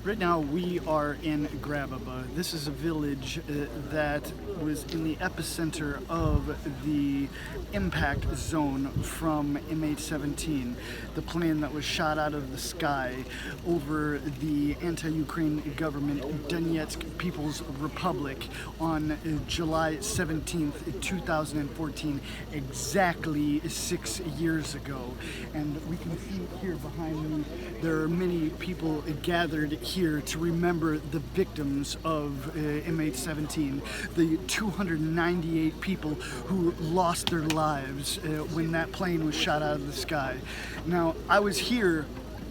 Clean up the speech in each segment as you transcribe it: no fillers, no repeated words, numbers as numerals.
Right now we are in Grababa. This is a village that was in the epicenter of the impact zone from MH17, the plane that was shot out of the sky over the anti-Ukraine government Donetsk People's Republic on July 17th, 2014, exactly 6 years ago. And we can see here behind me there are many people gathered here to remember the victims of MH17, the 298 people who lost their lives when that plane was shot out of the sky. Now, I was here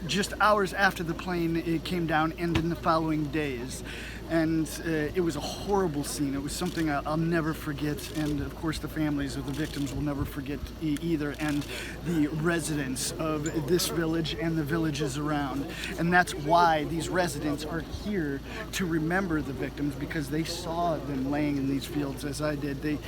just hours after the plane came down and in the following days. And it was a horrible scene. It was something I'll never forget, and of course the families of the victims will never forget either, and the residents of this village and the villages around. And that's why these residents are here to remember the victims, because they saw them laying in these fields as I did.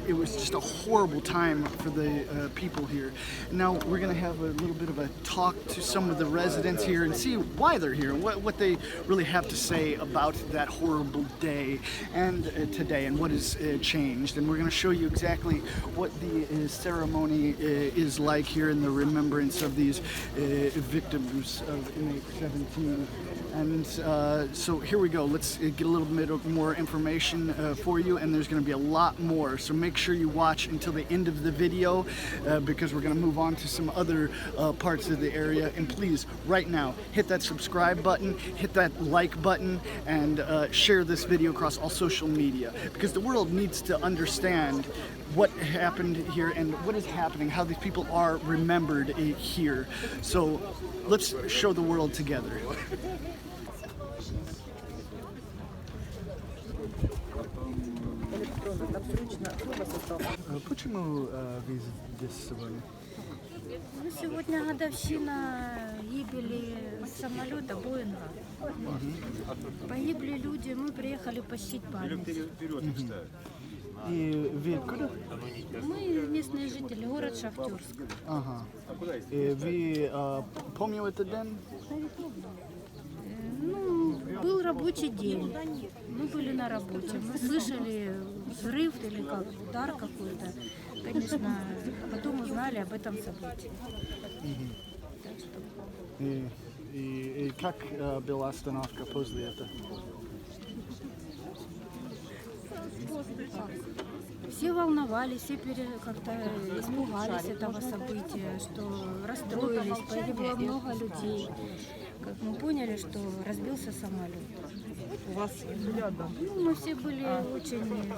It was just a horrible time for the people here. Now we're going to have a little bit of a talk to some of the residents here and see why they're here, what they really have to say about that horrible day and today and what has changed. And we're going to show you exactly what the ceremony is like here in the remembrance of these victims of MH17. And so here we go. Let's get a little bit of more information for you, and there's going to be a lot more. So make sure you watch until the end of the video because we're going to move on to some other parts of the area. And please, right now, hit that subscribe button, hit that like button, and share this video across all social media, because the world needs to understand what happened here and what is happening, how these people are remembered here. So let's show the world together. Почему вы здесь сегодня? Ну, сегодня годовщина гибели самолета Боинга. Погибли люди, мы приехали почтить память. И вы откуда? Мы местные жители, город Шахтерск. Ага. И вы помните этот день? Ну, был рабочий день. Мы были на работе. Мы слышали взрыв или как удар какой-то. Конечно, потом узнали об этом событии. Так что... И как была остановка после этого? Все волновались, все как-то испугались этого события, что расстроились, погибло много людей. Как мы поняли, что разбился самолет. У вас рядом? Ну, мы все были очень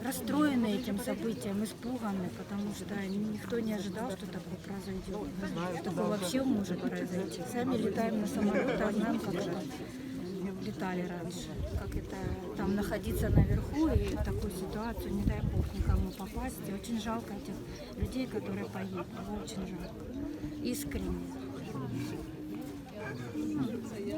расстроены этим событием, испуганы, потому что никто не ожидал, что такое произойдет. Что такое вообще может произойти. Сами летаем на самолетах, знаем, как это летали раньше. Как это там находиться наверху и в такую ситуацию, не дай бог никому попасть. И очень жалко этих людей, которые погибли. Очень жалко. Искренне.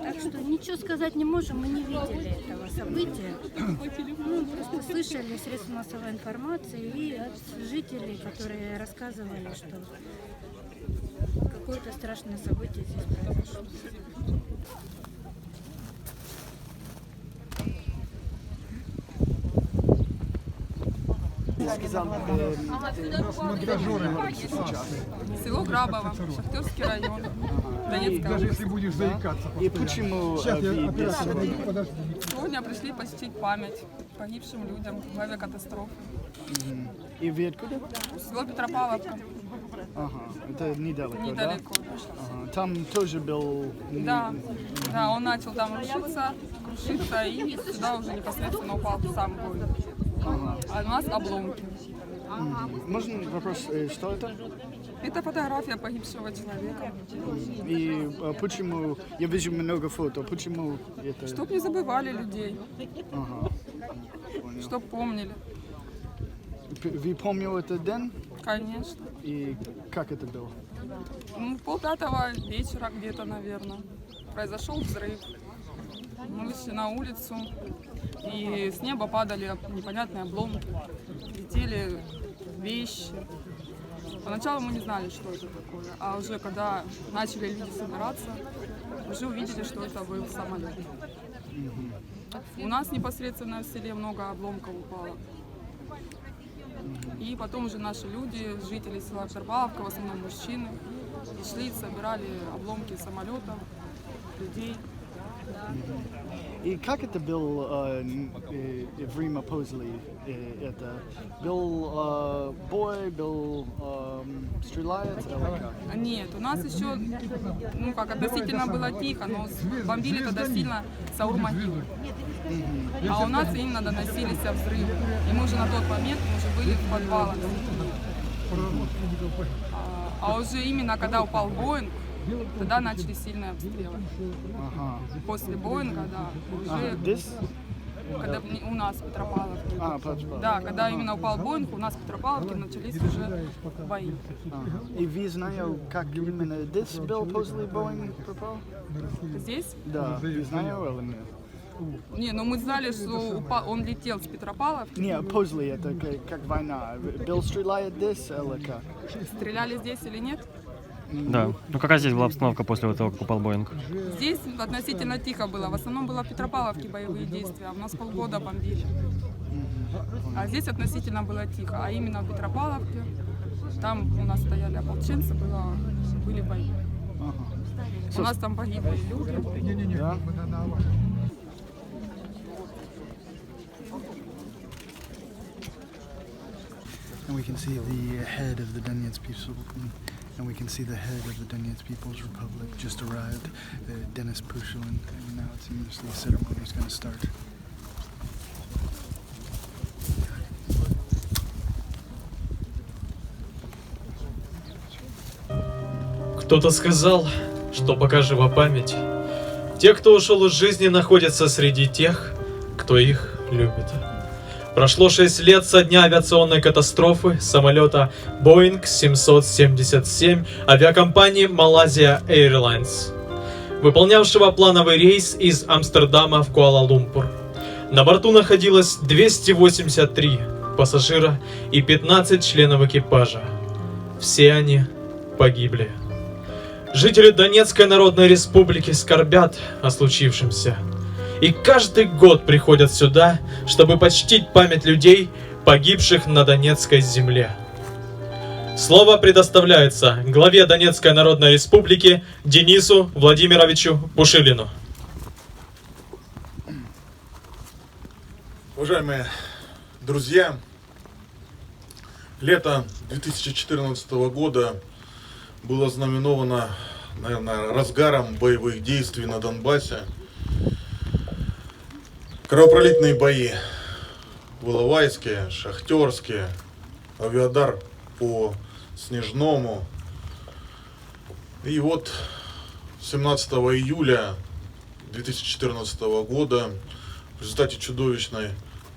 Так что ничего сказать не можем, мы не видели этого события. Мы просто слышали средства массовой информации и от жителей, которые рассказывали, что какое-то страшное событие здесь произошло. Село Грабово, Шахтерский район, Донецкая Даже область. если будешь заикаться. И почему вы здесь сегодня? Сегодня пришли почтить память погибшим людям в авиакатастрофе. И вы откуда? Село Петропавловка, Ага, это недалеко, недалеко. да? Ага. Там тоже был... Да, он начал там крушиться, и сюда уже непосредственно упал сам Боинг. А у нас обломки. Можно вопрос, что это? Это фотография погибшего человека. И почему, я вижу много фото, почему это... Чтоб не забывали людей, Ага, понял. чтоб помнили. Вы помните этот день? Конечно. И как это было? Ну, 5:30 вечера где-то, наверное, произошел взрыв. Мы вышли на улицу, и с неба падали непонятные обломки, летели вещи. Поначалу мы не знали, что это такое, а уже когда начали люди собираться, уже увидели, что это был самолет. У нас непосредственно в селе много обломков упало. И потом уже наши люди, жители села Петропавловка, в основном мужчины, шли, собирали обломки самолетов, людей. И как это было время после это? Был бой, был стреляет? Нет, у нас еще, относительно было тихо, но бомбили тогда сильно Саурмагилу. А у нас именно доносились взрывы. И мы уже на тот момент были в подвалах. А уже именно когда упал Боинг, тогда начали сильные обстрелы. После Боинга, да, уже когда у нас в Петропавловке. Да, когда именно упал Боинг, у нас в Петропавловке начались уже бои. И вы знаете, как именно здесь был после Боинг пропал? Здесь? Да, вы знаете или нет? Не, ну мы знали, что он летел с Петропавловки. Не, после это как война. Был стреляет здесь или как? Стреляли здесь или нет? Да. Ну какая здесь была обстановка после того, как упал Боинг? Здесь относительно тихо было. В основном было в Петропавловке боевые действия. У нас полгода бомбили. А здесь относительно было тихо. А именно в Петропавловке, там у нас стояли ополченцы, были бои. У нас там погибли люди. Да? And we can see the head of the Donetsk people, and we can see the head of the Donetsk People's Republic just arrived, Denis Pushilin, and now it seems the ceremony is going to start. Кто-то сказал, что пока жива память, те, кто ушел из жизни, находятся среди тех, кто их любит. Прошло 6 лет со дня авиационной катастрофы самолета Boeing 777 авиакомпании Malaysian Airlines, выполнявшего плановый рейс из Амстердама в Куала-Лумпур. На борту находилось 283 пассажира и 15 членов экипажа. Все они погибли. Жители Донецкой Народной Республики скорбят о случившемся. И каждый год приходят сюда, чтобы почтить память людей, погибших на Донецкой земле. Слово предоставляется главе Донецкой Народной Республики Денису Владимировичу Пушилину. Уважаемые друзья, лето 2014 года было знаменовано, наверное, разгаром боевых действий на Донбассе. Кровопролитные бои в Иловайске, Шахтерске, авиаудар по Снежному. И вот 17 июля 2014 года в результате чудовищной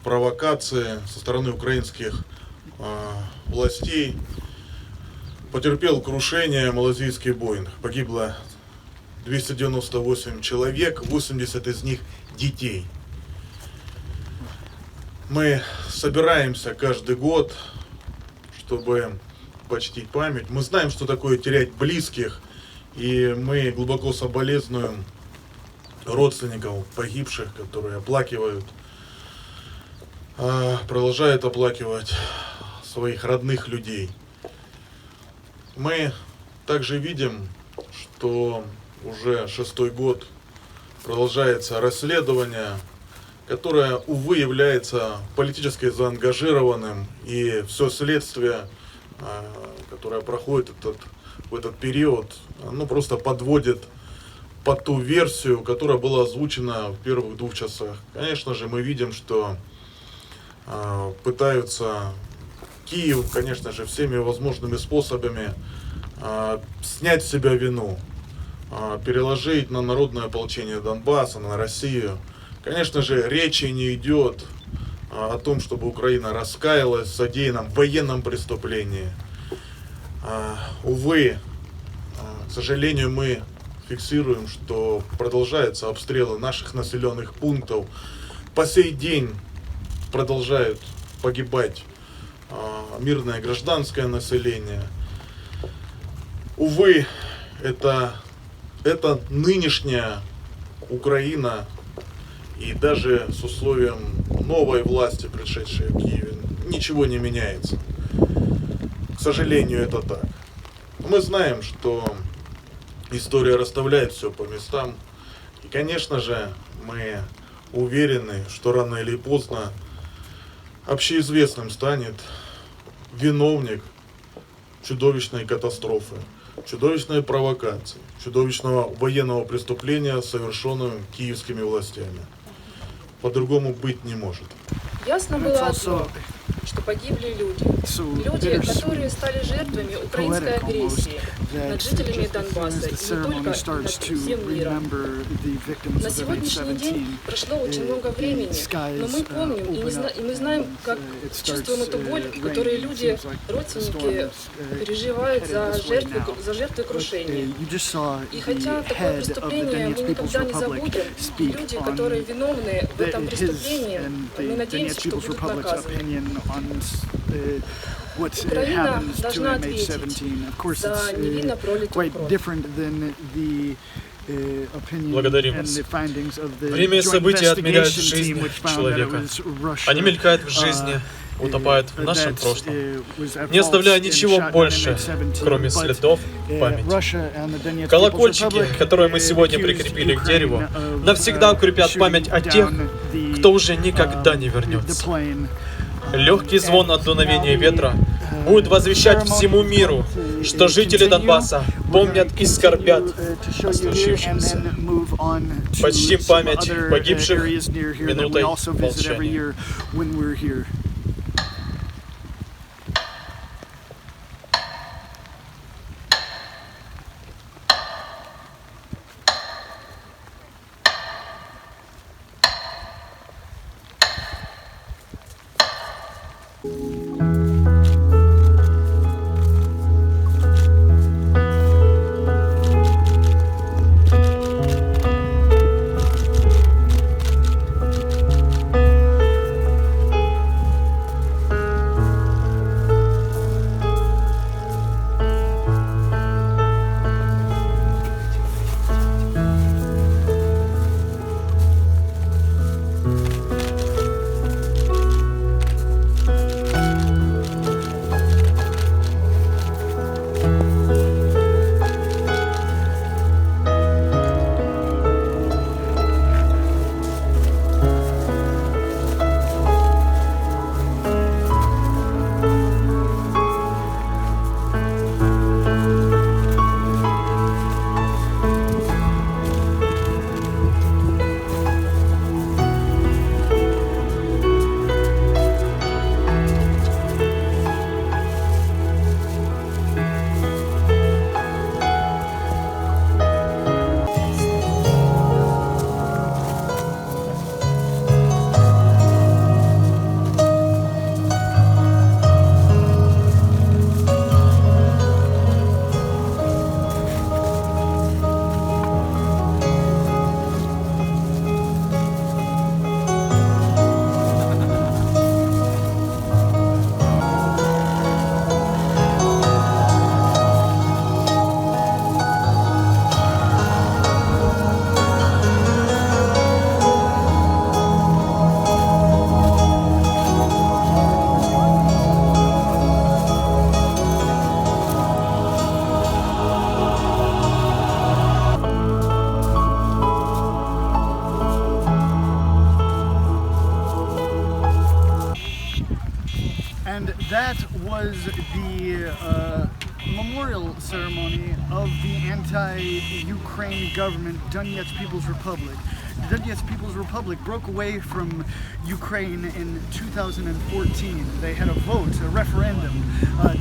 провокации со стороны украинских властей потерпел крушение малазийский Боинг. Погибло 298 человек, 80 из них детей. Мы собираемся каждый год, чтобы почтить память. Мы знаем, что такое терять близких, и мы глубоко соболезнуем родственникам погибших, которые оплакивают, продолжают оплакивать своих родных людей. Мы также видим, что уже 6-й год продолжается расследование, которое, увы, является политически заангажированным, и все следствие, которое проходит в этот период, оно просто подводит под ту версию, которая была озвучена в первых 2 часах. Конечно же, мы видим, что пытаются Киев, конечно же, всеми возможными способами снять с себя вину, переложить на народное ополчение Донбасса, на Россию. Конечно же, речи не идет о том, чтобы Украина раскаялась в содеянном военном преступлении. Увы, к сожалению, мы фиксируем, что продолжаются обстрелы наших населенных пунктов. По сей день продолжают погибать мирное гражданское население. Увы, это нынешняя Украина, и даже с условием новой власти, пришедшей в Киеве, ничего не меняется. К сожалению, это так. Мы знаем, что история расставляет все по местам. И, конечно же, мы уверены, что рано или поздно общеизвестным станет виновник чудовищной катастрофы, чудовищной провокации, чудовищного военного преступления, совершенного киевскими властями. По-другому быть не может. Ясно It's было also одно, что погибли люди. so Люди, bittersweet, которые стали жертвами украинской poetic almost, агрессии над that жителями just as Донбасса the и не ceremony только starts над to всем миром. remember the victims На of сегодняшний день MH17, прошло очень много времени, но мы помним и мы знаем, как чувствуем эту боль, которую люди, родственники переживают за жертвы крушения. И хотя такое преступление мы никогда не забудем, люди, которые виновны в этом преступлении, мы надеемся, что будут наказаны. What Украина happens to должна MH17. Of course, за невинно it's пролитую quite кровь. different than the opinion Благодарим and вас. the findings of the Время и joint события отмеряют investigation жизнь team, which found that it человека. was Russia, Они мелькают в жизни, утопают в нашем that, прошлом, was at не оставляя fault and ничего shot больше, MH17, кроме but, следов памяти. Russia and the Donetsk People's Колокольчики, Republic, которые мы сегодня accused прикрепили к Ukraine дереву, of, навсегда укрепят память о shooting тех, down the, кто уже никогда не the вернется. plane. Легкий звон от дуновения ветра будет возвещать всему миру, что жители Донбасса помнят и скорбят о случившемся. Почтим память погибших минутой молчания. And that was the memorial ceremony of the anti-Ukraine government, Donetsk People's Republic. The Donetsk People's Republic broke away from Ukraine in 2014. They had a vote, a referendum,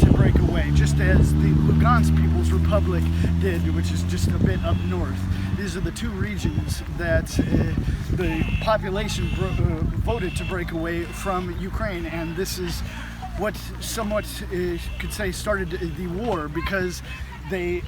to break away, just as the Lugansk People's Republic did, which is just a bit up north. These are the two regions that the population voted to break away from Ukraine, and this is what somewhat could say started the war, because they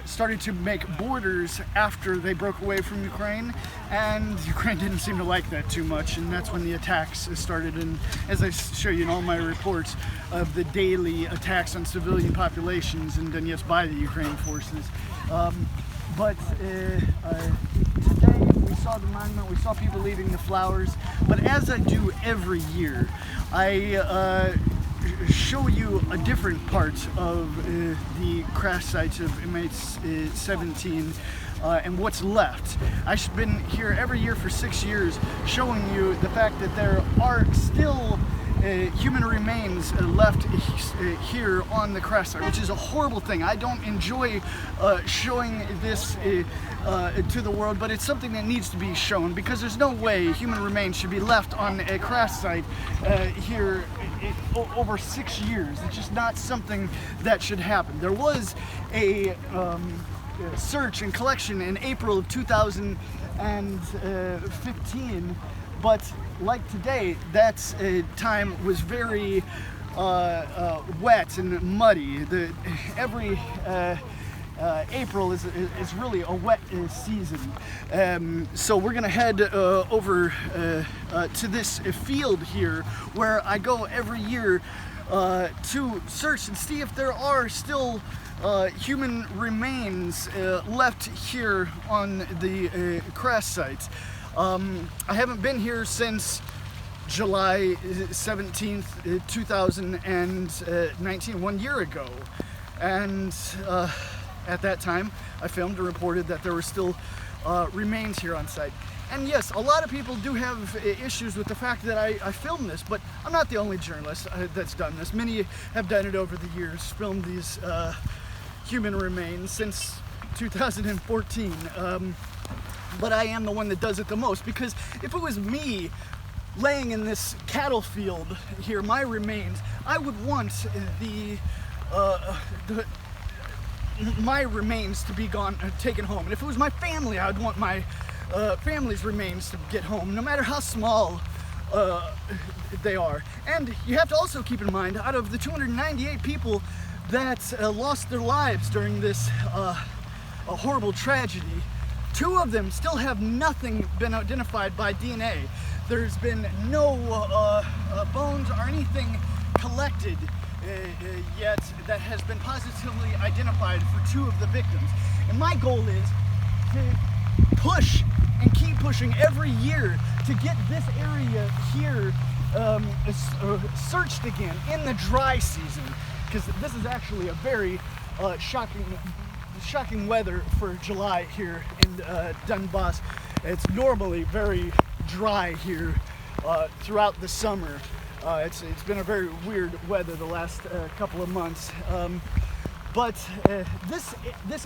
started to make borders after they broke away from Ukraine, and Ukraine didn't seem to like that too much, and that's when the attacks started. And as I show you in all my reports of the daily attacks on civilian populations in Donetsk by the Ukraine forces. But today we saw the monument, we saw people leaving the flowers, but as I do every year, I show you a different part of the crash sites of MH17 and what's left. I've been here every year for 6 years showing you the fact that there are still human remains left here on the crash site, which is a horrible thing. I don't enjoy showing this to the world, but it's something that needs to be shown, because there's no way human remains should be left on a crash site here over 6 years. It's just not something that should happen. There was a search and collection in April of 2015, but like today, that time was very wet and muddy. Every April is really a wet season. So we're gonna head over to this field here, where I go every year to search and see if there are still human remains left here on the crash sites. I haven't been here since July 17th, 2019, 1 year ago. And at that time, I filmed and reported that there were still remains here on site. And yes, a lot of people do have issues with the fact that I filmed this, but I'm not the only journalist that's done this. Many have done it over the years, filmed these human remains since 2014. But I am the one that does it the most, because if it was me laying in this cattle field here, my remains, I would want my remains to be taken home. And if it was my family, I would want my family's remains to get home, no matter how small they are. And you have to also keep in mind, out of the 298 people that lost their lives during this a horrible tragedy, 2 of them still have nothing been identified by DNA. There's been no bones or anything collected yet that has been positively identified for 2 of the victims. And my goal is to push and keep pushing every year to get this area here searched again in the dry season, because this is actually a very shocking weather for July here in Donbass. It's normally very dry here throughout the summer. It's been a very weird weather the last couple of months. But this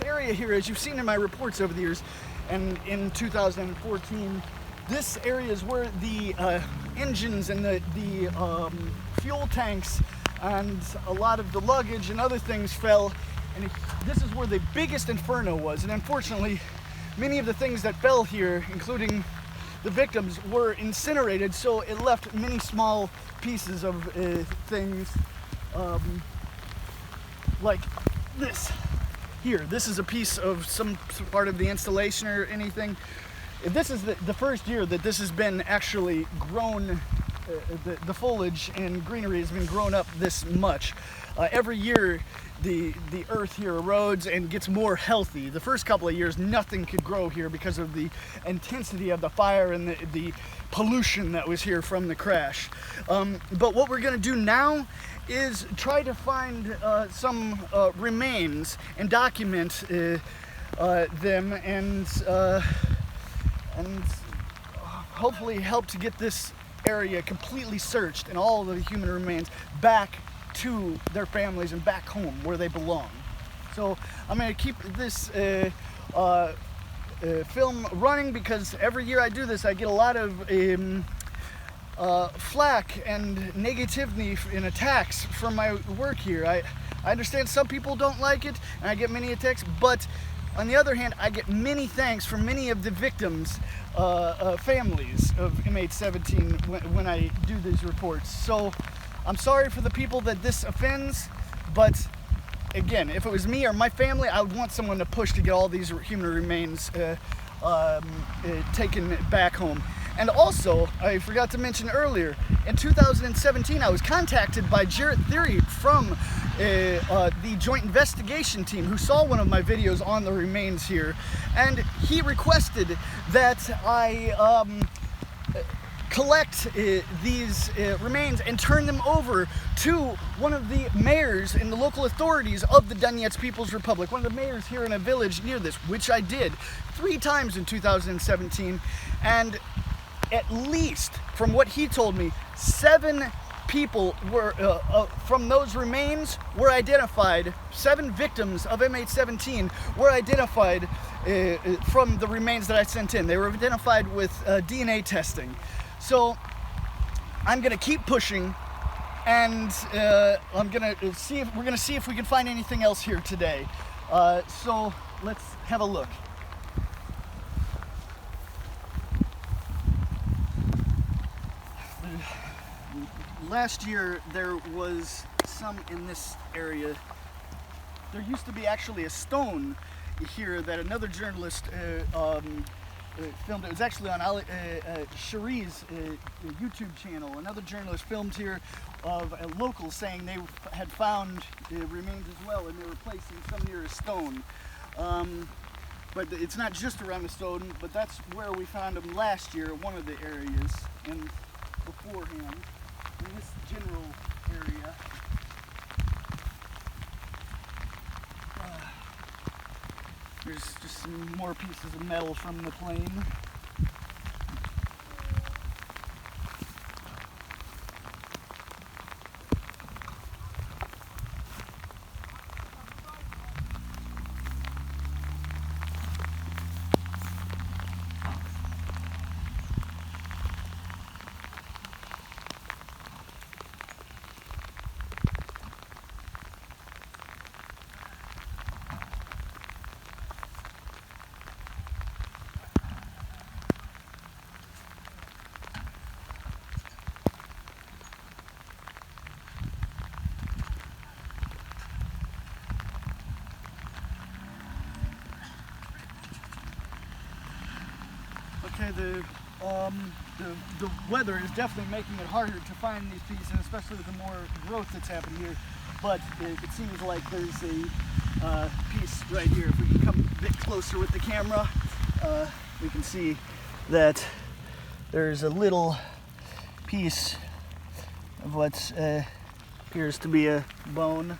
area here, as you've seen in my reports over the years, and in 2014, this area is where the engines and the fuel tanks and a lot of the luggage and other things fell. And this is where the biggest inferno was. And unfortunately, many of the things that fell here, including the victims, were incinerated, so it left many small pieces of things, like this here. This is a piece of some part of the installation or anything. This is the first year that this has been actually grown, the foliage and greenery has been grown up this much. Every year the earth here erodes and gets more healthy. The first couple of years nothing could grow here because of the intensity of the fire and the pollution that was here from the crash. But what we're going to do now is try to find some remains and document them and hopefully help to get this area completely searched and all of the human remains back to their families and back home where they belong. So I'm going to keep this film running, because every year I do this I get a lot of flack and negativity and attacks from my work here. I understand some people don't like it and I get many attacks, but on the other hand I get many thanks from many of the victims' families of MH17 when I do these reports. So I'm sorry for the people that this offends, but again, if it was me or my family, I would want someone to push to get all these human remains taken back home. And also, I forgot to mention earlier, in 2017 I was contacted by Jarrett Theory from the Joint Investigation Team, who saw one of my videos on the remains here, and he requested that I collect these remains and turn them over to one of the mayors and the local authorities of the Donetsk People's Republic, one of the mayors here in a village near this, which I did 3 times in 2017, and at least, from what he told me, 7 people were from those remains were identified. 7 victims of MH17 were identified from the remains that I sent in. They were identified with DNA testing. So I'm gonna keep pushing, and we're gonna see if we can find anything else here today. So let's have a look. Last year there was some in this area. There used to be actually a stone here that another journalist filmed. It was actually on Cherie's YouTube channel. Another journalist filmed here of a local saying they had found remains as well, and they were placed in some near a stone. But it's not just around the stone, but that's where we found them last year, one of the areas, and beforehand, in this general area. There's just some more pieces of metal from the plane. Okay, the weather is definitely making it harder to find these pieces, especially with the more growth that's happened here. But it seems like there's a piece right here. If we can come a bit closer with the camera, we can see that there's a little piece of what appears to be a bone.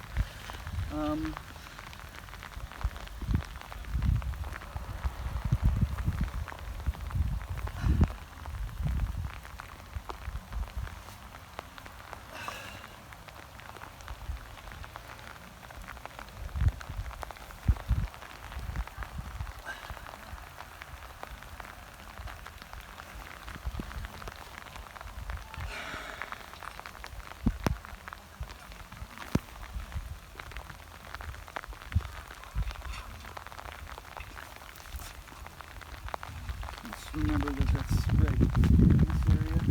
Remember that that's right in this area.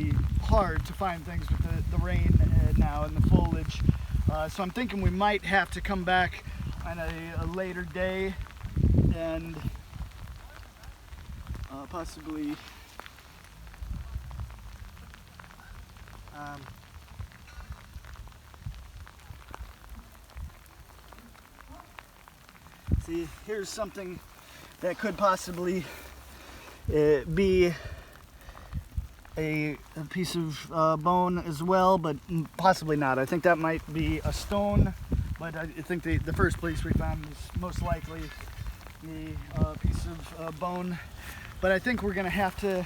really hard to find things with the rain now and the foliage. So I'm thinking we might have to come back on a later day and possibly see, here's something that could possibly be a piece of bone as well, but possibly not. I think that might be a stone, but I think the first place we found is most likely a piece of bone. But I think we're gonna have to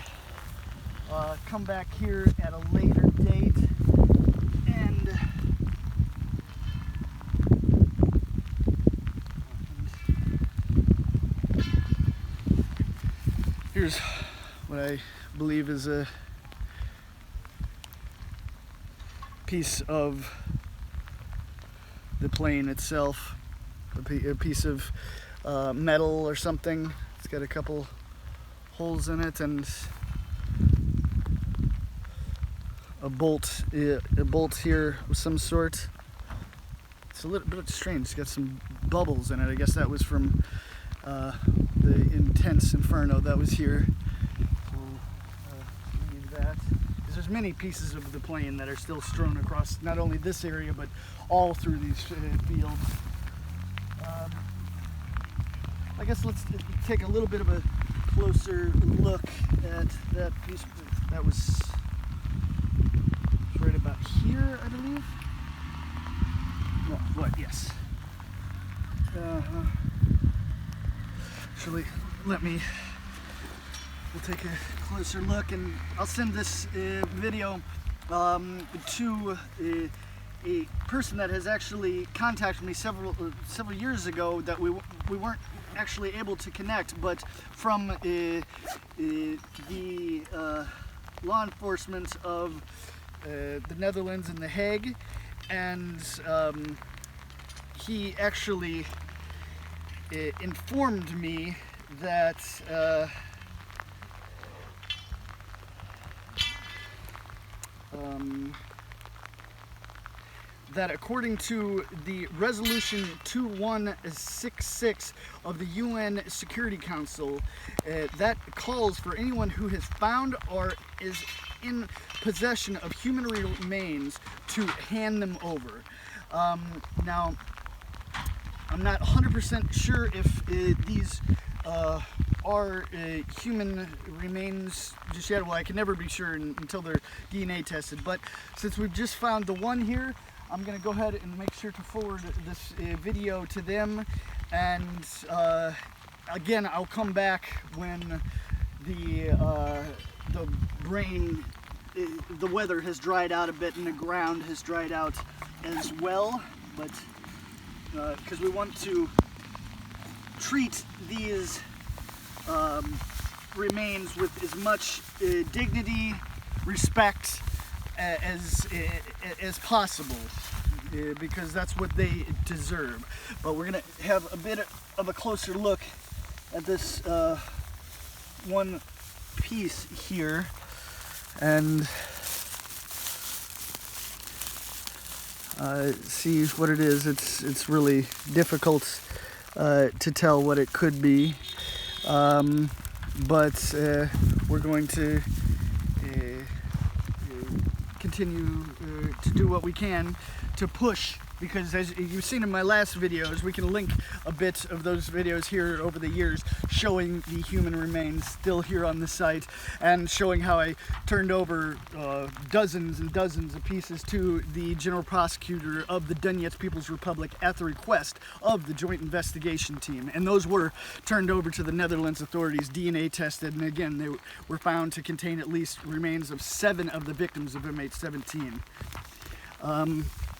come back here at a later date and here's what I believe is a piece of the plane itself, a piece of metal or something. It's got a couple holes in it and a bolt here of some sort. It's a little bit strange. It's got some bubbles in it. I guess that was from the intense inferno that was here. We'll leave that. There's many pieces of the plane that are still strewn across not only this area but all through these fields. I guess let's take a little bit of a closer look at that piece that was right about here, I believe. No, what? Yes. Actually, we'll take a closer look, and I'll send this video to a person that has actually contacted me several years ago that we weren't actually able to connect, but from the law enforcement of the Netherlands in The Hague, and he actually informed me that that according to the resolution 2166 of the UN Security Council, that calls for anyone who has found or is in possession of human remains to hand them over. Now, I'm not 100% sure if these are human remains just yet. Well, I can never be sure until they're DNA tested, but since we've just found the one here, I'm going to go ahead and make sure to forward this video to them, and again, I'll come back when the weather has dried out a bit and the ground has dried out as well, but because we want to treat these remains with as much dignity, respect as possible, because that's what they deserve. But we're gonna have a bit of a closer look at this one piece here, and see what it is. It's really difficult to tell what it could be, but we're going to continue to do what we can to push, because as you've seen in my last videos, we can link a bit of those videos here over the years showing the human remains still here on the site, and showing how I turned over dozens and dozens of pieces to the general prosecutor of the Donetsk People's Republic at the request of the joint investigation team, and those were turned over to the Netherlands authorities, DNA tested, and again they were found to contain at least remains of 7 of the victims of MH17.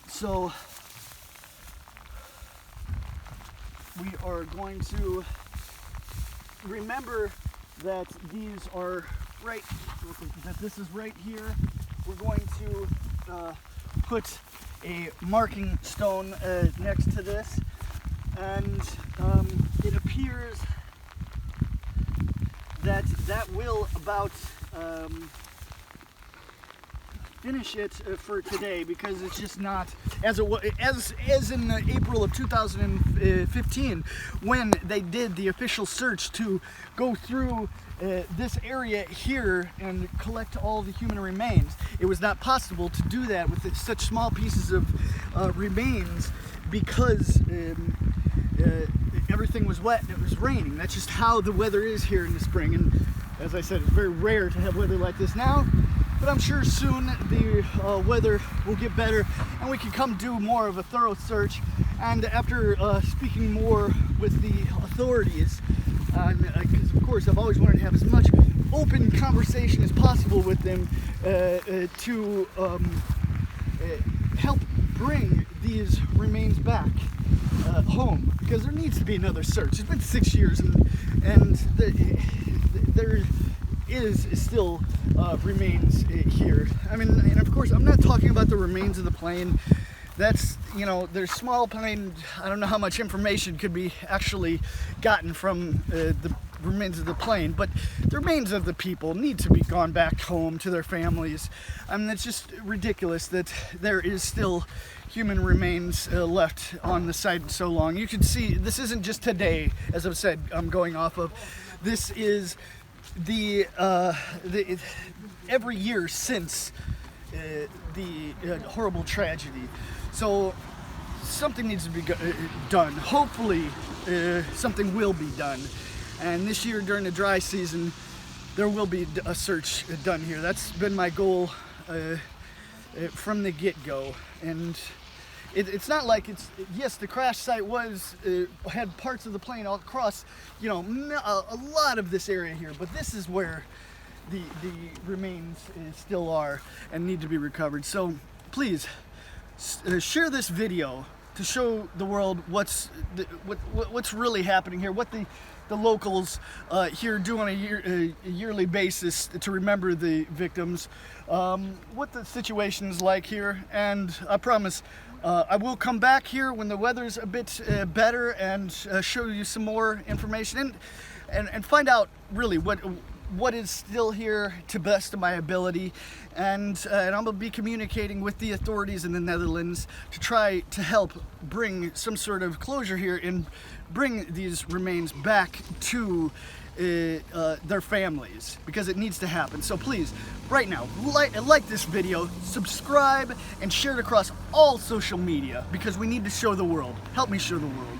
So we are going to remember that these are right, that this is right here. We're going to put a marking stone next to this, and it appears that will about finish it for today because it's just not as in April of 2015 when they did the official search to go through this area here and collect all the human remains. It was not possible to do that with such small pieces of remains because everything was wet and it was raining. That's just how the weather is here in the spring, and as I said, it's very rare to have weather like this now, but I'm sure soon the weather will get better and we can come do more of a thorough search. And after speaking more with the authorities, because of course I've always wanted to have as much open conversation as possible with them to help bring these remains back home, because there needs to be another search. It's been 6 years and there is still remains here. I mean, and of course I'm not talking about the remains of the plane. That's, you know, there's small plane, I don't know how much information could be actually gotten from the remains of the plane, but the remains of the people need to be gone back home to their families. I mean, it's just ridiculous that there is still human remains left on the site so long. You can see this isn't just today, as I've said, I'm going off of. This is the every year since the horrible tragedy. So something needs to be done. Hopefully something will be done. And this year during the dry season, there will be a search done here. That's been my goal from the get-go. And it's not like it's, yes, the crash site had parts of the plane all across, you know, a lot of this area here, but this is where the remains still are and need to be recovered. So please share this video to show the world what's really happening here, what the locals here do on a yearly basis to remember the victims, what the situation is like here. And I promise I will come back here when the weather's a bit better and show you some more information and find out really what is still here to best of my ability, and I'm going to be communicating with the authorities in the Netherlands to try to help bring some sort of closure here and bring these remains back to their families, because it needs to happen. So please, right now, like this video, subscribe, and share it across all social media, because we need to show the world. Help me show the world.